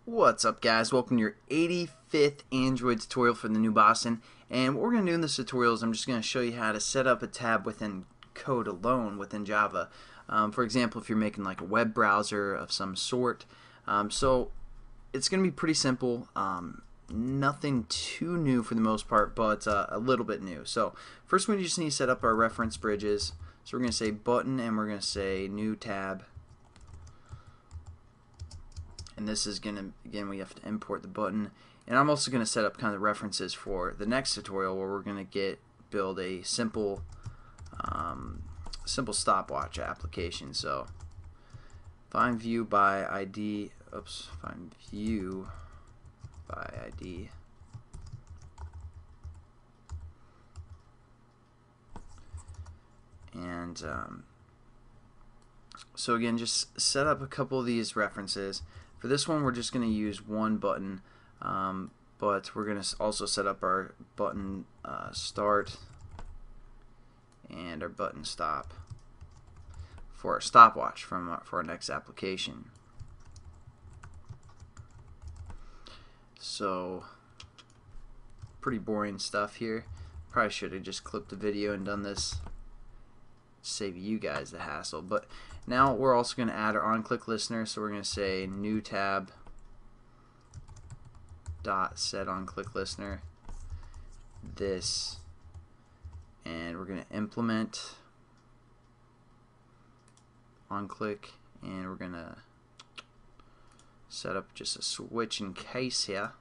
What's up, guys? Welcome to your 85th Android tutorial for the new Boston. And what we're going to do in this tutorial is I'm just going to show you how to set up a tab within code alone within Java. For example, if you're making like a web browser of some sort. So it's going to be pretty simple. Nothing too new for the most part, but a little bit new. So first we just need to set up our reference bridges. So we're going to say button and we're going to say new tab. And this is going to, again, we have to import the button. And I'm also going to set up kind of references for the next tutorial where we're going to build a simple stopwatch application. So find view by ID, find view by ID. And so again, just set up a couple of these references. For this one, we're just going to use one button, but we're going to also set up our button start and our button stop for our stopwatch for our next application. So, pretty boring stuff here. Probably should have just clipped the video and done this, save you guys the hassle. But now we're also going to add our on-click listener, so we're going to say new tab dot set on-click listener this, and we're going to implement on-click, and we're going to set up just a switch in case here.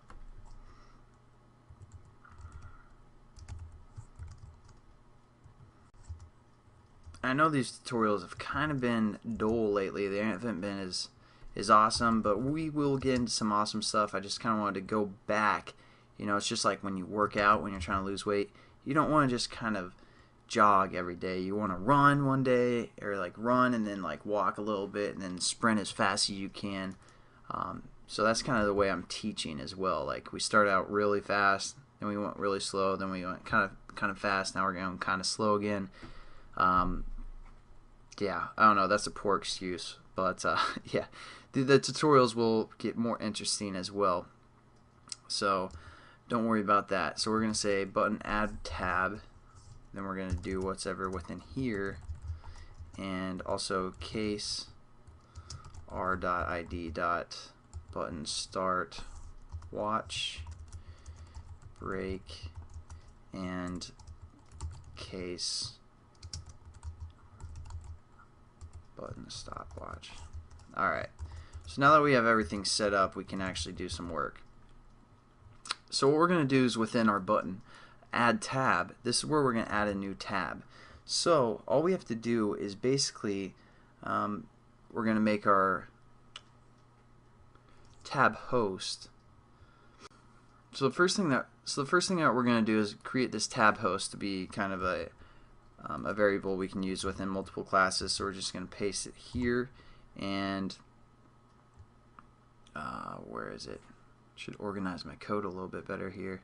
I know these tutorials have kind of been dull lately. They haven't been as awesome, but we will get into some awesome stuff. I just kind of wanted to go back. You know, it's just like when you work out, when you're trying to lose weight. You don't want to just kind of jog every day. You want to run one day, or like run and then like walk a little bit and then sprint as fast as you can. So that's kind of the way I'm teaching as well. Like we start out really fast, then we went really slow, then we went kind of fast. Now we're going kind of slow again. Yeah, I don't know, that's a poor excuse, but yeah, the tutorials will get more interesting as well, so don't worry about that. So we're going to say button add tab, then we're going to do whatever within here, and also case r.id button start watch break and case button stopwatch. Alright, so now that we have everything set up, we can actually do some work. So what we're going to do is within our button add tab, this is where we're going to add a new tab. So all we have to do is basically we're going to make our tab host. So the first thing that we're going to do is create this tab host to be kind of a variable we can use within multiple classes. So we're just going to paste it here, and where is it? Should organize my code a little bit better here.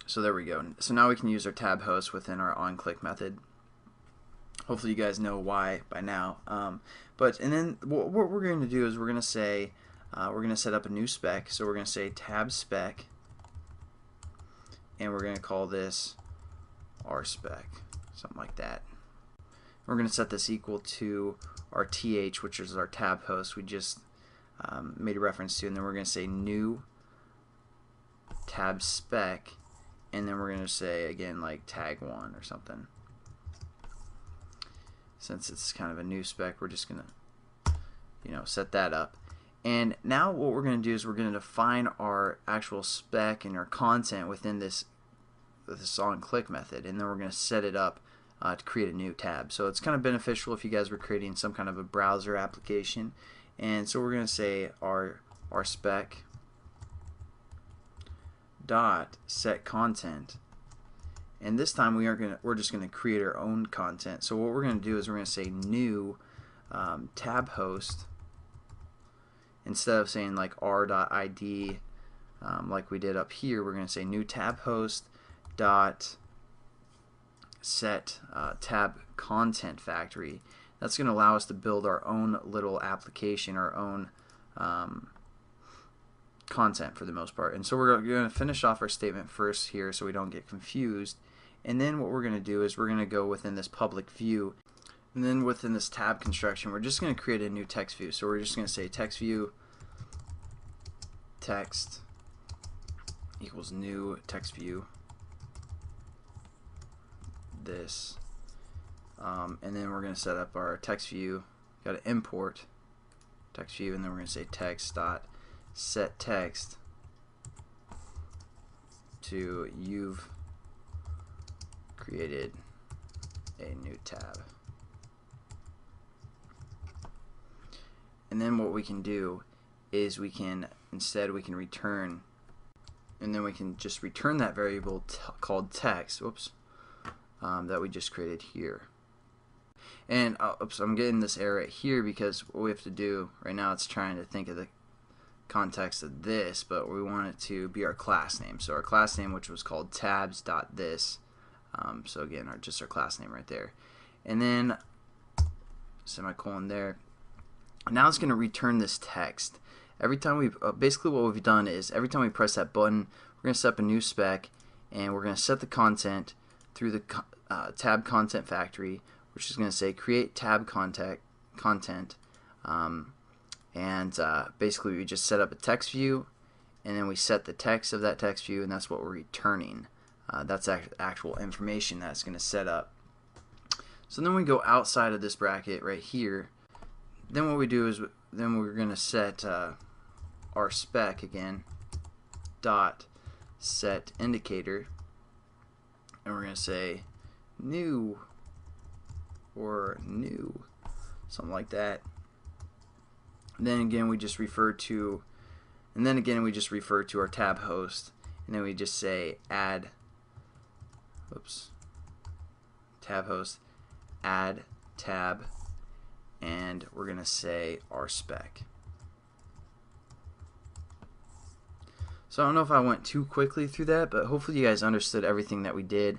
So there we go. So now we can use our tab host within our on-click method. Hopefully you guys know why by now. And then what we're going to do is we're going to say we're going to set up a new spec. So we're going to say tab spec, and we're going to call this rspec, something like that. We're going to set this equal to our th, which is our tab host we just made a reference to, and then we're going to say new tab spec, and then we're going to say again like tag 1 or something. Since it's kind of a new spec, we're just going to set that up. And now what we're going to do is we're going to define our actual spec and our content within this on-click method, and then we're going to set it up to create a new tab. So it's kind of beneficial if you guys were creating some kind of a browser application. And so we're going to say our spec dot set content, and this time we're just going to create our own content. So what we're going to do is we're going to say new tab host. Instead of saying like r.id like we did up here, we're going to say new tab host dot set tab content factory. That's going to allow us to build our own little application, our own content for the most part. And so we're going to finish off our statement first here so we don't get confused. And then what we're going to do is we're going to go within this public view. And then within this tab construction, we're just going to create a new text view. So we're just going to say text view text equals new text view this. And then we're going to set up our text view. Got to import text view, and then we're going to say text dot set text to you've created a new tab. And then what we can do is we can return, and then we can just return that variable called text, that we just created here. And I'm getting this error right here because what we have to do right now, it's trying to think of the context of this, but we want it to be our class name. So our class name, which was called tabs.this, so again, just our class name right there. And then semicolon there. Now it's going to return this text. Every time we, basically what we've done is every time we press that button, we're going to set up a new spec, and we're going to set the content through the tab content factory, which is going to say create tab content, and basically we just set up a text view, and then we set the text of that text view, and that's what we're returning. That's actual information that's going to set up. So then we go outside of this bracket right here. Then what we do is then we're going to set our spec again dot set indicator, and we're going to say new or new, something like that. And then again we just refer to, our tab host, and then we just say add, tab host, add tab, and we're going to say our spec. So I don't know if I went too quickly through that, but hopefully you guys understood everything that we did.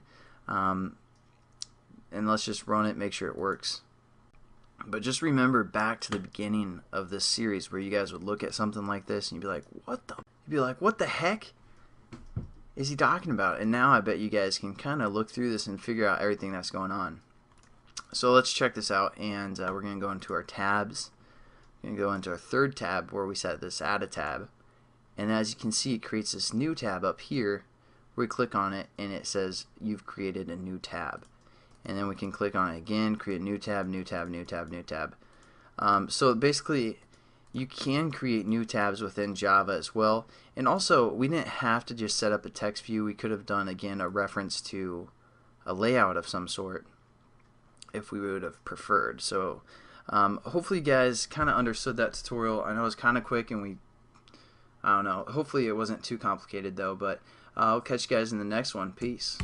And let's just run it, make sure it works. But just remember back to the beginning of this series where you guys would look at something like this and you'd be like, what the heck is he talking about? And now I bet you guys can kind of look through this and figure out everything that's going on. So let's check this out, and we're going to go into our tabs. We're going to go into our third tab where we set this add a tab. And as you can see, it creates this new tab up here where we click on it and it says you've created a new tab. And then we can click on it again, create new tab, new tab, new tab, new tab. So basically you can create new tabs within Java as well. And also we didn't have to just set up a text view. We could have done again a reference to a layout of some sort if we would have preferred. So hopefully you guys kind of understood that tutorial. I know it's kind of quick, and I don't know, hopefully it wasn't too complicated though, but I'll catch you guys in the next one. Peace.